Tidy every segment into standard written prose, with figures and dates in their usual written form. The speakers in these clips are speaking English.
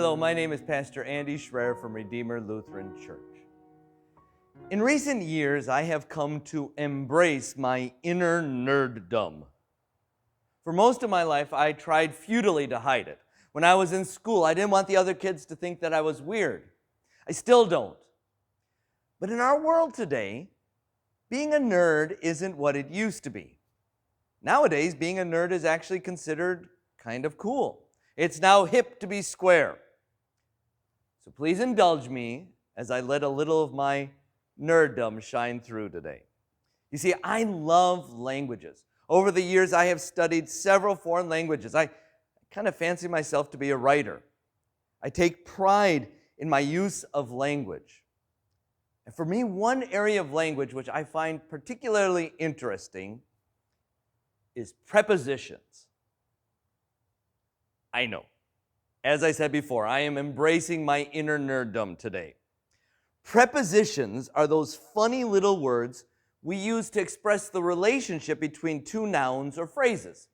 Hello, my name is Pastor Schroer from Redeemer Lutheran Church. In recent years, I have come to embrace my inner nerddom. For most of my life, I tried futilely to hide it. When I was in school, I didn't want the other kids to think that I was weird. I still don't. But in our world today, being a nerd isn't what it used to be. Nowadays, being a nerd is actually considered kind of cool. It's now hip to be square. So please indulge me as I let a little of my nerddom shine through today. You see, I love languages. Over the years, I have studied several foreign languages. I kind of fancy myself to be a writer. I take pride in my use of language. And for me, one area of language which I find particularly interesting is prepositions. I know. As I said before, I am embracing my inner nerddom today. Prepositions are those funny little words we use to express the relationship between two nouns or phrases.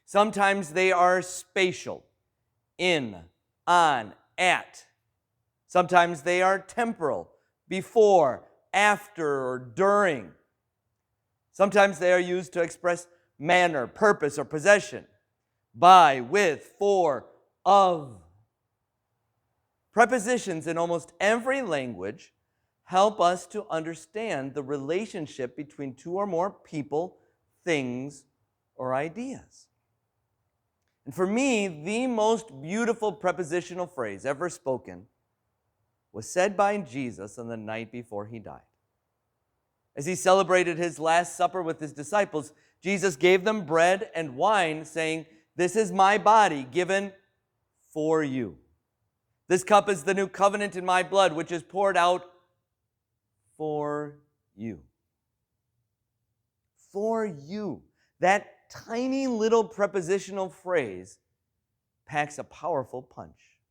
Sometimes they are spatial, in, on, at. Sometimes they are temporal, before, after, or during. Sometimes they are used to express manner, purpose, or possession. By, with, for, of. Prepositions in almost every language help us to understand the relationship between two or more people, things, or ideas. And for me, the most beautiful prepositional phrase ever spoken was said by Jesus on the night before he died. As he celebrated his Last Supper with his disciples, Jesus gave them bread and wine, saying, "This is my body given for you. This cup is the new covenant in my blood, which is poured out for you." For you. That tiny little prepositional phrase packs a powerful punch.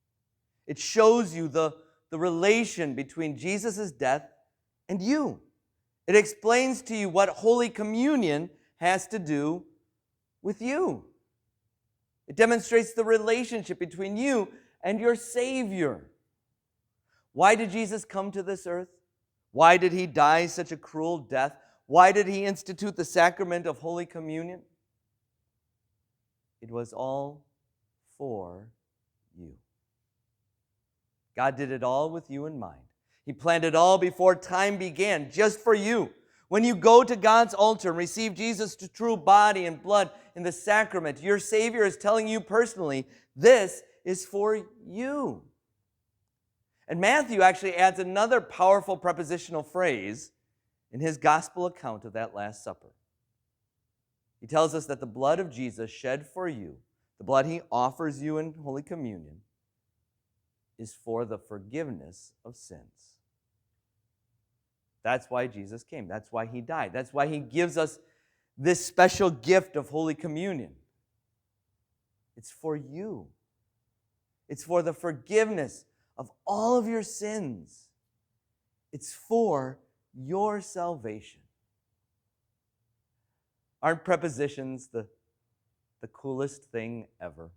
It shows you the relation between Jesus' death and you. It explains to you what Holy Communion has to do with you. It demonstrates the relationship between you and your Savior. Why did Jesus come to this earth? Why did he die such a cruel death? Why did he institute the sacrament of Holy Communion? It was all for you. God did it all with you in mind. He planned it all before time began, just for you. When you go to God's altar and receive Jesus' true body and blood in the sacrament, your Savior is telling you personally, this is for you. And Matthew actually adds another powerful prepositional phrase in his gospel account of that Last Supper. He tells us that the blood of Jesus shed for you, the blood he offers you in Holy Communion, is for the forgiveness of sins. That's why Jesus came. That's why he died. That's why he gives us this special gift of Holy Communion. It's for you. It's for the forgiveness of all of your sins. It's for your salvation. Aren't prepositions the coolest thing ever?